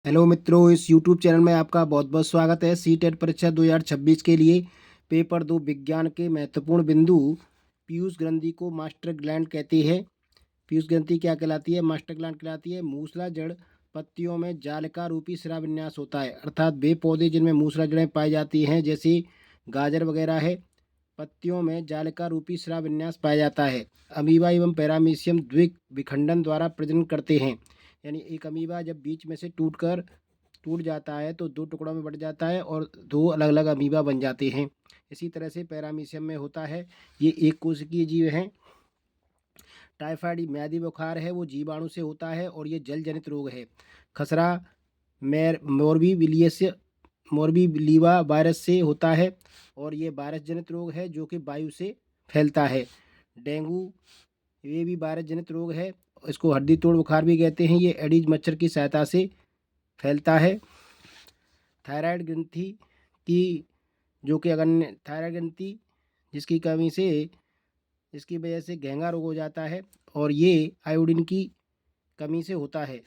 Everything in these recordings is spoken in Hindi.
हेलो मित्रों, इस यूट्यूब चैनल में आपका बहुत बहुत स्वागत है। सीटेट परीक्षा 2026 के लिए पेपर 2 विज्ञान के महत्वपूर्ण बिंदु। पीयूष ग्रंथि को मास्टर ग्लैंड कहते हैं। पीयूष ग्रंथि क्या कहलाती है? मास्टर ग्लैंड कहलाती है। मूसला जड़ पत्तियों में जालिका रूपी शिराविन्यास होता है, अर्थात वे पौधे जिनमें मूसला जड़ें पाई जाती हैं, जैसे गाजर वगैरह है, पत्तियों में जालिका रूपी शिराविन्यास पाया जाता है। अमीबा एवं पैरामीशियम द्विक विखंडन द्वारा प्रजनन करते हैं। यानी एक अमीबा जब बीच में से टूट जाता है तो दो टुकड़ों में बट जाता है और दो अलग अलग अमीबा बन जाते हैं। इसी तरह से पैरामीशियम में होता है। ये एक कोशिकीय जीव हैं। टाइफाइड म्यादी बुखार है वो जीवाणु से होता है और ये जल जनित रोग है। खसरा मोरबीलीवा वायरस से होता है और ये वायरस जनित रोग है जो कि वायु से फैलता है। डेंगू ये भी वायरस जनित रोग है। इसको हड्डी तोड़ बुखार भी कहते हैं। ये एडीज मच्छर की सहायता से फैलता है। थायराइड ग्रंथि की जो कि अगर थायराइड ग्रंथि जिसकी कमी से इसकी वजह से घेंगा रोग हो जाता है और ये आयोडीन की कमी से होता है।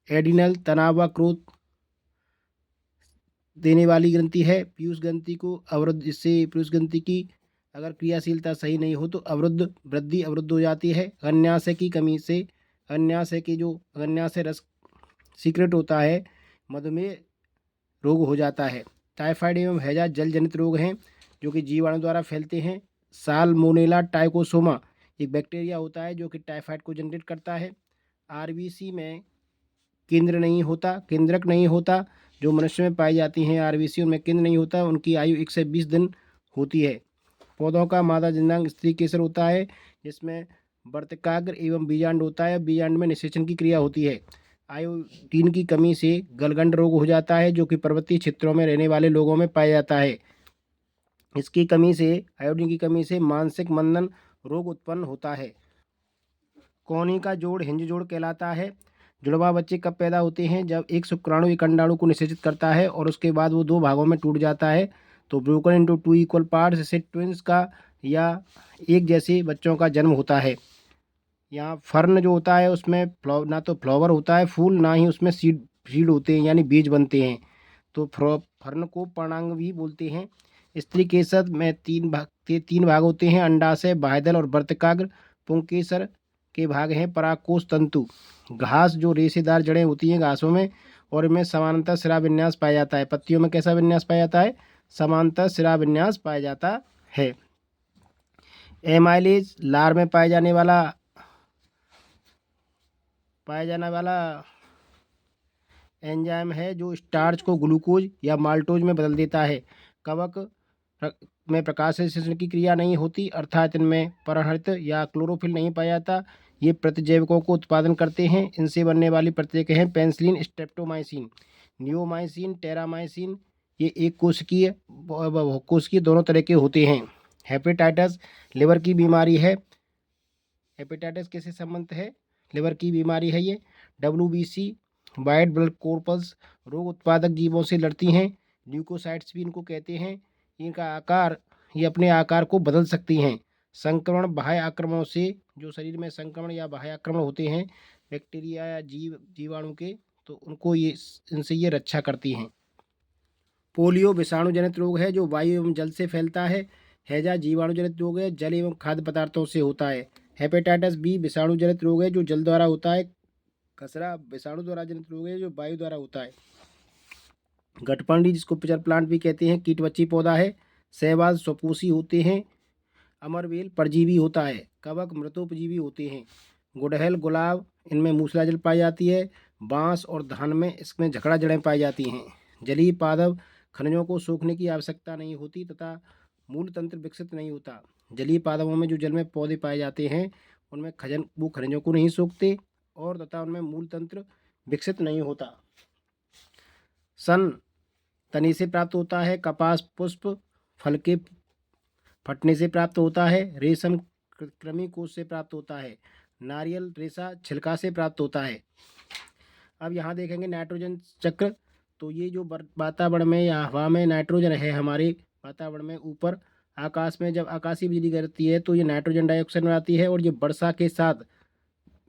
एडिनल तनाव व क्रोध देने वाली ग्रंथि है। पीयूष ग्रंथि को अवरुद्ध इससे पीयूष ग्रंथि की अगर क्रियाशीलता सही नहीं हो तो वृद्धि अवरुद्ध हो जाती है। अग्न्याशय की कमी से अग्न्याशय रस सीक्रेट होता है, मधुमेह रोग हो जाता है। टाइफाइड एवं हैजा जल जनित रोग हैं जो कि जीवाणु द्वारा फैलते हैं। साल्मोनेला टाइकोसोमा एक बैक्टीरिया होता है जो कि टाइफाइड को जनरेट करता है। आरबीसी में केंद्रक नहीं होता। जो मनुष्य में पाई जाती हैं आरबीसी उनमें केंद्र नहीं होता। उनकी आयु 1 से 20 दिन होती है। पौधों का मादा जननांग स्त्री केसर होता है जिसमें वर्तिकाग्र एवं बीजांड होता है। बीजांड में निषेचन की क्रिया होती है। आयोडीन की कमी से गलगंड रोग हो जाता है जो कि पर्वतीय क्षेत्रों में रहने वाले लोगों में पाया जाता है। आयोडीन की कमी से मानसिक मंदन रोग उत्पन्न होता है। कोनी का जोड़ हिंज जोड़ कहलाता है। जुड़वा बच्चे कब पैदा होते हैं? जब एक शुक्राणु एक अंडाणु को निषेचित करता है और उसके बाद वो दो भागों में टूट जाता है। तो broken into two equal parts से ट्विंस का या एक जैसे बच्चों का जन्म होता है। यहाँ फर्न जो होता है उसमें ना तो फ्लावर होता है फूल, ना ही उसमें सीड होते हैं यानी बीज बनते हैं। तो फर्न को पर्णांग भी बोलते हैं। स्त्री केसर में तीन भाग होते हैं, अंडाशय, बाह्यदल और वर्तिकाग्र। पुंकेसर के भाग हैं परागकोश तंतु। घास जो रेशेदार जड़ें होती हैं घासों में और इनमें समानांतर शिरा विन्यास पाया जाता है। पत्तियों में कैसा विन्यास पाया जाता है? समांतर शिरा विन्यास पाया जाता है। एमाइलेज लार में पाया जाने वाला एंजाइम है जो स्टार्च को ग्लूकोज या माल्टोज में बदल देता है। कवक में प्रकाश संश्लेषण की क्रिया नहीं होती, अर्थात इनमें पराहरित या क्लोरोफिल नहीं पाया जाता। ये प्रतिजैविकों को उत्पादन करते हैं। इनसे बनने वाली प्रतिजैविक हैं पेनिसिलिन, स्ट्रेप्टोमाइसिन, नियोमाइसिन, टेरामाइसिन। ये एक कोशिकीय दोनों तरह के होते हैं। हेपेटाइटिस लिवर की बीमारी है। हेपेटाइटिस किससे संबंधित है? लिवर की बीमारी है ये। WBC वाइट ब्लड कॉर्पल्स रोग उत्पादक जीवों से लड़ती हैं। ल्यूकोसाइट्स भी इनको कहते हैं। ये अपने आकार को बदल सकती हैं। संक्रमण बाह्य आक्रमणों से, जो शरीर में संक्रमण या बाह्य आक्रमण होते हैं बैक्टीरिया या जीवाणु के, तो उनको इनसे ये रक्षा करती हैं। पोलियो विषाणु जनित रोग है जो वायु एवं जल से फैलता है। हैजा जीवाणु जनित रोग है, जल एवं खाद्य पदार्थों से होता है। हेपेटाइटिस बी विषाणु जनित रोग है जो जल द्वारा होता है। खसरा विषाणु द्वारा जनित रोग है जो वायु द्वारा होता है। गठपंडी जिसको पिचर प्लांट भी कहते हैं, कीटवच्ची पौधा है। सहवाल स्वपोषी होते हैं। अमरवेल परजीवी होता है। कवक मृतोपजीवी होते हैं। गुड़हल गुलाब इनमें मूसलाजल पाई जाती है। बांस और धान में इसमें झकड़ा जड़ें पाई जाती हैं। जलीय पादप खनिजों को सोखने की आवश्यकता नहीं होती तथा मूल तंत्र विकसित नहीं होता। जलीय पादपों में जो जल में पौधे पाए जाते हैं उनमें खनिजों को नहीं सोखते और तथा उनमें मूल तंत्र विकसित नहीं होता। सन तनी से प्राप्त होता है। कपास पुष्प फल के फटने से प्राप्त होता है। रेशम कृमि कोश से प्राप्त होता है। नारियल रेशा छिलका से प्राप्त होता है। अब यहाँ देखेंगे नाइट्रोजन चक्र। तो ये जो वातावरण में या हवा में नाइट्रोजन है, हमारे वातावरण में ऊपर आकाश में जब आकाशीय बिजली गिरती है तो ये नाइट्रोजन डाइऑक्साइड में आती है और ये वर्षा के साथ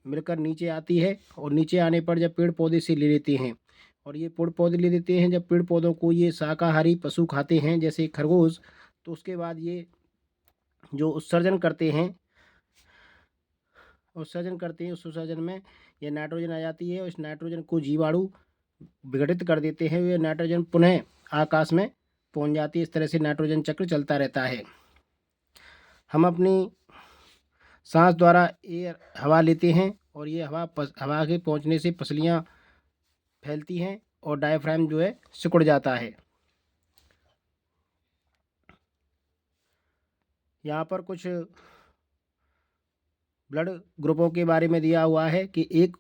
मिलकर नीचे आती है और नीचे आने पर जब पेड़ पौधे से ले लेते हैं और ये पेड़ पौधे ले लेते हैं। जब पेड़ पौधों को ये शाकाहारी पशु खाते हैं जैसे खरगोश, तो उसके बाद ये जो उत्सर्जन करते हैं उस उत्सर्जन में ये नाइट्रोजन आ जाती है और इस नाइट्रोजन को जीवाणु विघटित कर देते हैं। वे नाइट्रोजन पुनः आकाश में पहुंच जाती है। इस तरह से नाइट्रोजन चक्र चलता रहता है। हम अपनी सांस द्वारा एयर हवा लेते हैं और ये हवा के पहुंचने से पसलियां फैलती हैं और डायफ्राम जो है सिकुड़ जाता है। यहाँ पर कुछ ब्लड ग्रुपों के बारे में दिया हुआ है कि एक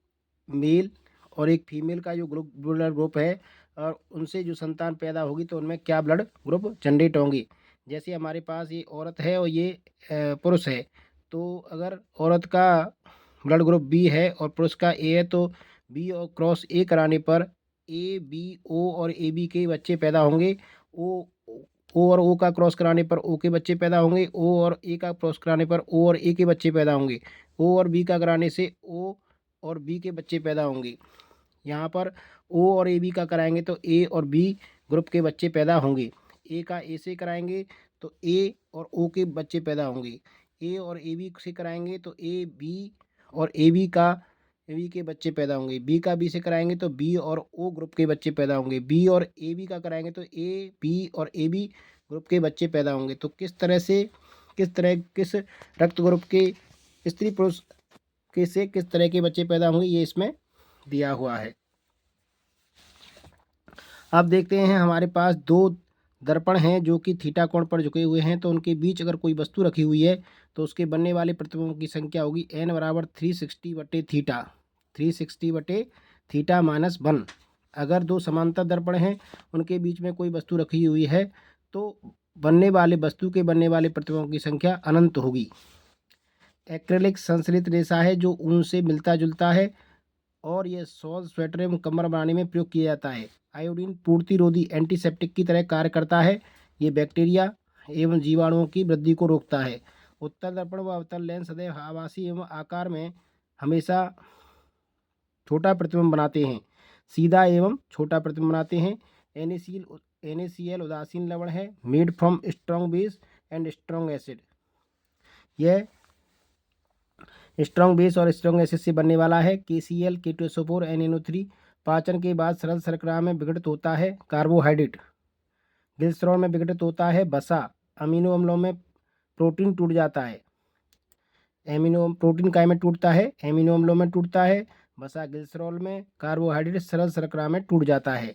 मेल और एक फीमेल का जो ब्लड ग्रुप है और उनसे जो संतान पैदा होगी तो उनमें क्या ब्लड ग्रुप जनरेट होंगे। जैसे हमारे पास ये औरत है और ये पुरुष है, तो अगर औरत का ब्लड ग्रुप बी है और पुरुष का ए है तो बी और क्रॉस ए कराने पर ए बी ओ और ए बी के बच्चे पैदा होंगे। ओ और ओ का क्रॉस कराने पर ओ के बच्चे पैदा होंगे। ओ और ए का क्रॉस कराने पर ओ और ए के बच्चे पैदा होंगे। ओ और बी का कराने से ओ और बी के बच्चे पैदा होंगे। यहाँ पर ओ और ए बी का कराएंगे तो ए और बी ग्रुप के बच्चे पैदा होंगे। ए का ए से कराएंगे तो ए और ओ के बच्चे पैदा होंगे। ए और ए बी से कराएंगे तो ए बी और ए बी के बच्चे पैदा होंगे। बी का बी से कराएंगे तो बी और ओ ग्रुप के बच्चे पैदा होंगे। बी और ए बी का कराएंगे तो ए बी और ए बी ग्रुप के बच्चे पैदा होंगे। तो किस रक्त ग्रुप के स्त्री पुरुष के से किस तरह के बच्चे पैदा होंगे ये इसमें दिया हुआ है। अब देखते हैं हमारे पास दो दर्पण हैं जो कि थीटा कोण पर झुके हुए हैं, तो उनके बीच अगर कोई वस्तु रखी हुई है तो उसके बनने वाले प्रतिबिंबों की संख्या होगी n बराबर 360/थीटा -1। अगर दो समांतर दर्पण हैं उनके बीच में कोई वस्तु रखी हुई है तो बनने वाले प्रतिबिंबों की संख्या अनंत होगी। एक्रेलिक संश्लेषित रेशा है जो ऊन से मिलता जुलता है और यह शॉल, स्वेटर एवं कम्बल बनाने में प्रयोग किया जाता है। आयोडीन प्रतिरोधी एंटीसेप्टिक की तरह कार्य करता है। ये बैक्टीरिया एवं जीवाणुओं की वृद्धि को रोकता है। उत्तल दर्पण व अवतल लेंस सदैव आभासी एवं आकार में हमेशा छोटा प्रतिबिंब बनाते हैं। सीधा एवं छोटा प्रतिबिंब बनाते हैं। NaCl उदासीन लवण है, made from strong base and strong acid. यह स्ट्रॉन्ग बेस और स्ट्रॉन्ग एसिड से बनने वाला है। KCl K2SO4 NaNO3 पाचन के बाद सरल शर्करा में विघटित होता है। कार्बोहाइड्रेट ग्लिसरॉल में विघटित होता है। वसा अमीनो अम्लों में प्रोटीन टूट जाता है। प्रोटीन काय में टूटता है? एमिनो अम्लों में टूटता है। वसा ग्लिसरॉल में, कार्बोहाइड्रेट सरल शर्करा में टूट जाता है।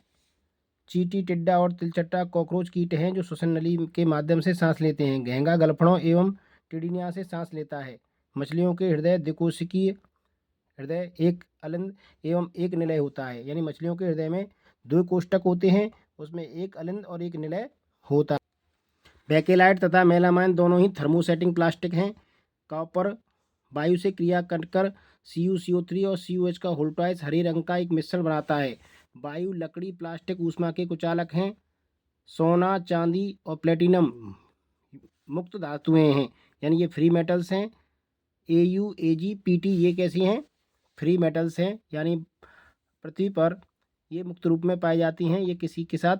चींटी, टिड्डा और तिलचट्टा कॉकरोच कीट हैं जो श्वसन नली के माध्यम से सांस लेते हैं। घेंगा गलफड़ों एवं टिड्डिनिया से सांस लेता है। मछलियों के हृदय द्विकोशिकीय हृदय, एक अलिंद एवं एक निलय होता है। यानी मछलियों के हृदय में दो कोष्ठक होते हैं, उसमें एक अलिंद और एक निलय होता है। बेकेलाइट तथा मेलामाइन दोनों ही थर्मोसेटिंग प्लास्टिक हैं। कॉपर वायु से क्रिया कर CuCO3 और COH का होल्टॉइस हरे रंग का एक मिश्रण बनाता है। वायु, लकड़ी, प्लास्टिक ऊष्मा के कुचालक हैं। सोना, चांदी और प्लेटिनम मुक्त धातुएं हैं, यानी ये फ्री मेटल्स हैं। Au, Ag, Pt ये कैसी हैं? फ्री मेटल्स हैं, यानी पृथ्वी पर ये मुक्त रूप में पाई जाती हैं। ये किसी के साथ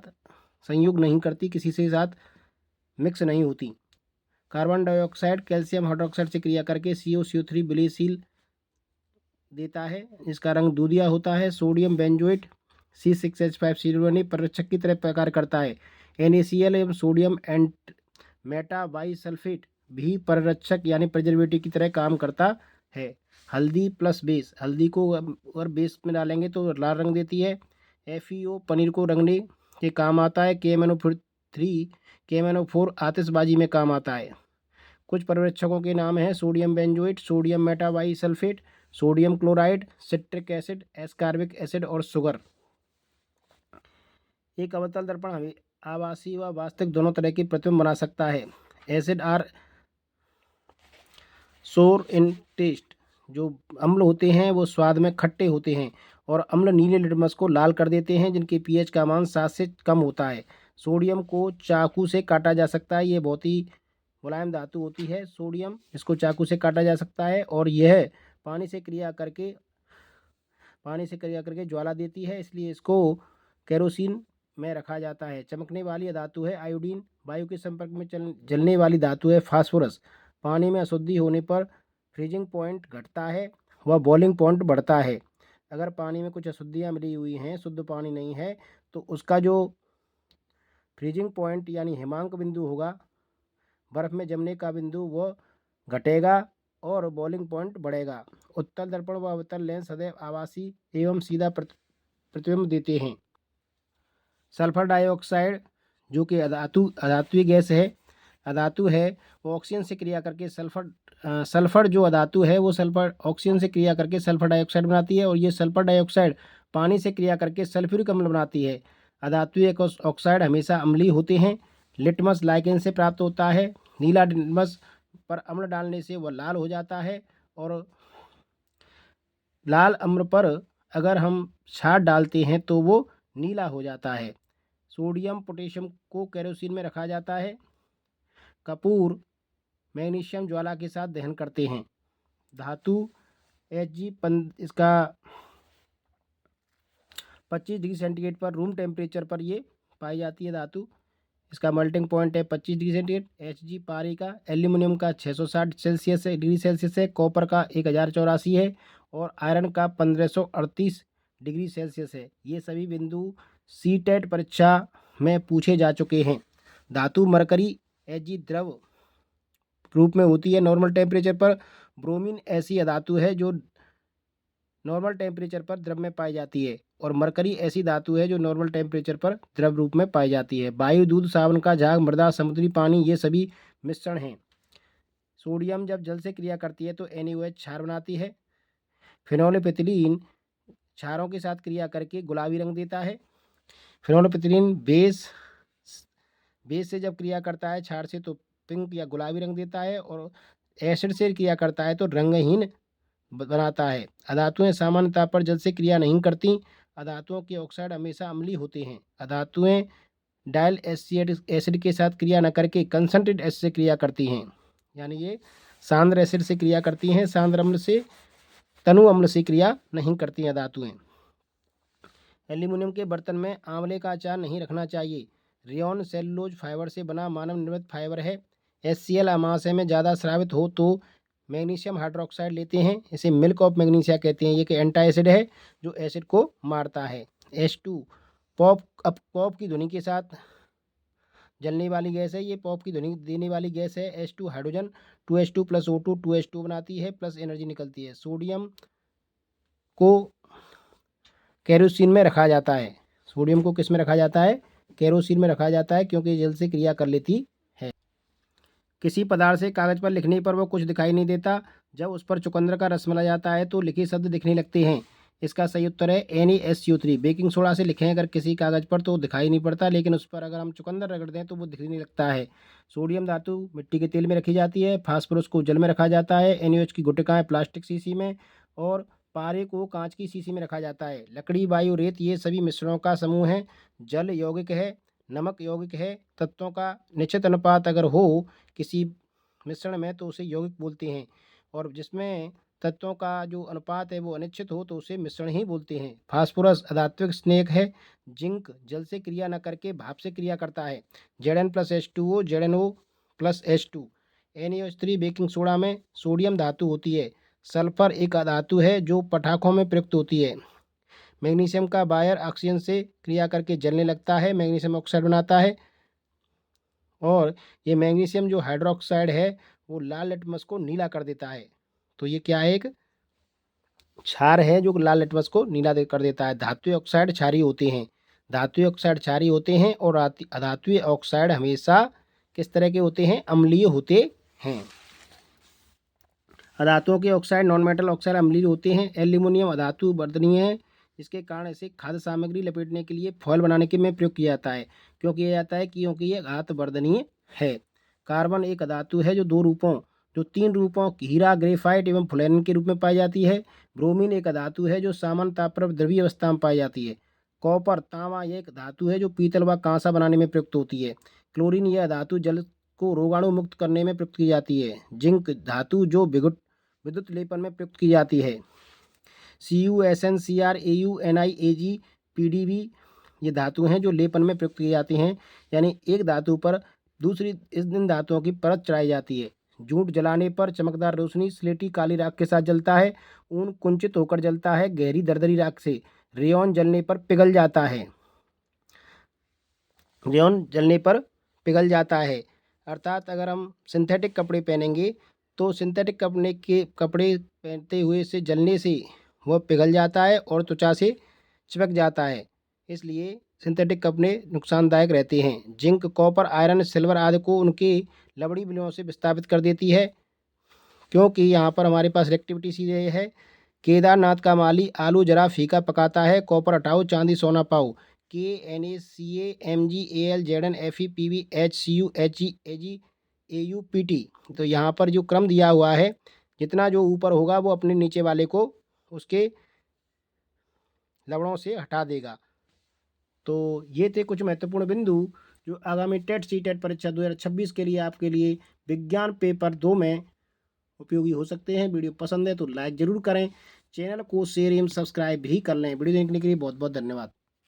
संयोग नहीं करती, किसी से साथ मिक्स नहीं होती। कार्बन डाइऑक्साइड कैल्शियम हाइड्रोक्साइड से क्रिया करके COCO3 विलेयशील देता है। इसका रंग दूधिया होता है। सोडियम बेंजोएट C6H5CONA परिरक्षक की तरह कार्य करता है। NaCl एवं सोडियम एंड मेटाबाइसल्फेट भी परिरक्षक यानी प्रिजर्वेटिव की तरह काम करता है। हल्दी प्लस बेस, हल्दी को अगर बेस में डालेंगे तो लाल रंग देती है। FeO पनीर को रंगने के काम आता है। KMNO4 आतिशबाजी में काम आता है। कुछ परिरक्षकों के नाम हैं sodium benzoate, sodium metabisulphite, sodium chloride, citric acid, ascorbic acid और शुगर। एक अवतल दर्पण हमें आभासी व वास्तविक दोनों तरह के प्रतिबिंब बना सकता है। एसिड आर सोर इन टेस्ट, जो अम्ल होते हैं वो स्वाद में खट्टे होते हैं और अम्ल नीले लिटमस को लाल कर देते हैं जिनके pH का मान 7 से कम होता है। सोडियम को चाकू से काटा जा सकता है। ये बहुत ही मुलायम धातु होती है सोडियम, इसको चाकू से काटा जा सकता है और यह पानी से क्रिया करके ज्वाला देती है, इसलिए इसको केरोसिन में रखा जाता है। चमकने वाली धातु है आयोडीन। वायु के संपर्क में जलने वाली धातु है फास्फोरस। पानी में अशुद्धि होने पर फ्रीजिंग पॉइंट घटता है व बॉइलिंग पॉइंट बढ़ता है। अगर पानी में कुछ अशुद्धियाँ मिली हुई हैं, शुद्ध पानी नहीं है, तो उसका जो फ्रीजिंग पॉइंट यानी हिमांक बिंदु होगा, बर्फ़ में जमने का बिंदु, वो घटेगा और बॉइलिंग पॉइंट बढ़ेगा। उत्तल दर्पण व अवतल लेंस सदैव आभासी एवं सीधा प्रतिबिंब देते हैं। सल्फर डाइऑक्साइड जो कि अधातुई गैस है, अधातु है, वो ऑक्सीजन से क्रिया करके सल्फर जो अधातु है वो सल्फर ऑक्सीजन से क्रिया करके सल्फर डाइऑक्साइड बनाती है और ये सल्फर डाइऑक्साइड पानी से क्रिया करके सल्फ्यूरिक अम्ल बनाती है। अधातुई ऑक्साइड हमेशा अम्लीय होते हैं। लिटमस लाइकेन से प्राप्त होता है। नीला लिटमस पर अम्ल डालने से वह लाल हो जाता है और लाल अम्ल पर अगर हम छाट डालते हैं तो वो नीला हो जाता है। सोडियम पोटेशियम को केरोसिन में रखा जाता है। कपूर मैग्नीशियम ज्वाला के साथ दहन करते हैं। धातु इसका 25 डिग्री सेंटीग्रेड पर रूम टेम्परेचर पर ये पाई जाती है धातु। इसका मेल्टिंग पॉइंट है 25 डिग्री सेंटीग्रेड। Hg पारे का, एल्यूमिनियम का 660 सेल्सियस डिग्री सेल्सियस है, कॉपर का 1084 है और आयरन का 1538 डिग्री सेल्सियस है। ये सभी बिंदु सीटेट परीक्षा में पूछे जा चुके हैं। धातु मरकरी Hg द्रव रूप में होती है नॉर्मल टेम्परेचर पर। ब्रोमीन ऐसी धातु है जो नॉर्मल टेम्परेचर पर द्रव में पाई जाती है और मरकरी ऐसी धातु है जो नॉर्मल टेम्परेचर पर द्रव रूप में पाई जाती है। वायु, दूध, सावन का झाग, मृदा, समुद्री पानी, ये सभी मिश्रण हैं। सोडियम जब जल से क्रिया करती है तो NaOH क्षार बनाती है। फिनोलिपिथिलीन क्षारों के साथ क्रिया करके गुलाबी रंग देता है। फिनोलिपिथिलीन बेस से जब क्रिया करता है क्षार से तो पिंक या गुलाबी रंग देता है और एसिड से क्रिया करता है तो रंगहीन बनाता है। अधातुएं सामान्यतः पर जल से क्रिया नहीं करती। अधातुओं के ऑक्साइड हमेशा अम्लीय होते हैं। अधातुएं डायल एसिड के साथ क्रिया न करके कंसंट्रेटेड एसिड से क्रिया करती हैं, यानी ये सांद्र एसिड से क्रिया करती हैं, सांद्र अम्ल से, तनु अम्ल से क्रिया नहीं करती हैं धातुएं। एल्यूमिनियम के बर्तन में आंवले का अचार नहीं रखना चाहिए। रेयॉन सेलुलोज फाइबर से बना मानव निर्मित फाइबर है। HCl अमाशय में ज़्यादा स्रावित हो तो मैग्नीशियम हाइड्रोक्साइड लेते हैं, इसे मिल्क ऑफ मैग्नीशिया कहते हैं। ये कि एंटा एसिड है जो एसिड को मारता है। H2 पॉप की ध्वनि के साथ जलने वाली गैस है। ये पॉप की ध्वनि देने वाली गैस है। H2 hydrogen 2H2 plus O2 2H2 बनाती है, प्लस एनर्जी निकलती है। सोडियम को केरोसिन में रखा जाता है। सोडियम को किस में रखा जाता है? केरोसिन में रखा जाता है, क्योंकि जल से क्रिया कर लेती है। किसी पदार्थ से कागज पर लिखने पर वो कुछ दिखाई नहीं देता। जब उस पर चुकंदर का रस मिला जाता है तो लिखे शब्द दिखने लगते हैं। इसका सही उत्तर है NaSCO3। बेकिंग सोडा से लिखें अगर किसी कागज पर तो दिखाई नहीं पड़ता, लेकिन उस पर अगर हम चुकंदर रगड़ दें तो वो दिखने नहीं लगता है। सोडियम धातु मिट्टी के तेल में रखी जाती है। फास्फोरस को जल में रखा जाता है। NaOH की गुटिकाएँ प्लास्टिक शीशी में और पारे को कांच की शीशी में रखा जाता है। लकड़ी, वायु, रेत, ये सभी मिश्रणों का समूह है। जल यौगिक है, नमक यौगिक है। तत्वों का निश्चित अनुपात अगर हो किसी मिश्रण में तो उसे यौगिक बोलते हैं, और जिसमें तत्वों का जो अनुपात है वो अनिश्चित हो तो उसे मिश्रण ही बोलते हैं। फास्फोरस अधात्विक स्नेहक है। जिंक जल से क्रिया न करके भाप से क्रिया करता है। Zn+H2O ZnO+H2। NaOH3 baking soda में सोडियम धातु होती है। सल्फर एक अधातु है जो पटाखों में प्रयुक्त होती है। मैग्नीशियम का बायर ऑक्सीजन से क्रिया करके जलने लगता है, मैग्नीशियम ऑक्साइड बनाता है, और ये मैग्नीशियम जो हाइड्रोक्साइड है वो लाल लिटमस को नीला कर देता है। तो ये क्या है? एक क्षार है जो लाल लिटमस को नीला कर देता है। धातुई ऑक्साइड क्षारीय होते हैं। धातुई ऑक्साइड क्षारीय होते हैं और अधातुई ऑक्साइड हमेशा किस तरह के होते हैं? अम्लीय होते हैं। अधातुओं के ऑक्साइड नॉन मेटल ऑक्साइड अम्लीय होते हैं। एल्यूमिनियम अधातु वर्धनीय है, इसके कारण इसे खाद्य सामग्री लपेटने के लिए फॉयल बनाने के में प्रयोग किया जाता है। क्यों किया जाता है? क्योंकि ये घात वर्धनीय है। कार्बन एक धातु है जो तीन रूपों हीरा, ग्रेफाइट एवं फुलेरिन के रूप में पाई जाती है। ब्रोमीन एक धातु है जो सामान्यतः पर द्रवीय अवस्था में पाई जाती है। कॉपर तांबा एक धातु है जो पीतल व कांसा बनाने में प्रयुक्त होती है। क्लोरीन यह धातु जल को रोगाणु मुक्त करने में प्रयुक्त की जाती है। जिंक धातु जो विद्युत लेपन में प्रयुक्त की जाती है। CuSn Cr Au Ni Ag PdB ये धातु हैं जो लेपन में प्रयुक्त की जाती हैं, यानी एक धातु पर दूसरी इन धातुओं की परत चढ़ाई जाती है। जूट जलाने पर चमकदार रोशनी स्लेटी काली राख के साथ जलता है। ऊन कुंचित होकर जलता है गहरी दरदरी राख से। रेयॉन जलने पर पिघल जाता है। रेयॉन जलने पर पिघल जाता है, अर्थात अगर हम सिंथेटिक कपड़े पहनेंगे तो सिंथेटिक कपड़े पहनते हुए से जलने से वह पिघल जाता है और त्वचा से चिपक जाता है, इसलिए सिंथेटिक कपड़े नुकसानदायक रहते हैं। जिंक, कॉपर, आयरन, सिल्वर आदि को उनके लवड़ी बिलों से विस्थापित कर देती है। क्योंकि यहाँ पर हमारे पास रिएक्टिविटी सीधे है। केदारनाथ का माली आलू जरा फीका पकाता है, कॉपर हटाओ चांदी सोना पाओ। KNaCAMgAlZnFePVHCuHeAgAuPT। तो यहाँ पर जो क्रम दिया हुआ है, जितना जो ऊपर होगा वो अपने नीचे वाले को उसके लवड़ों से हटा देगा। तो ये थे कुछ महत्वपूर्ण बिंदु जो आगामी टेट सीटेट परीक्षा 2026 के लिए आपके लिए विज्ञान पेपर 2 में उपयोगी हो सकते हैं। वीडियो पसंद है तो लाइक ज़रूर करें, चैनल को शेयर एवं सब्सक्राइब भी कर लें। वीडियो देखने के लिए बहुत बहुत धन्यवाद।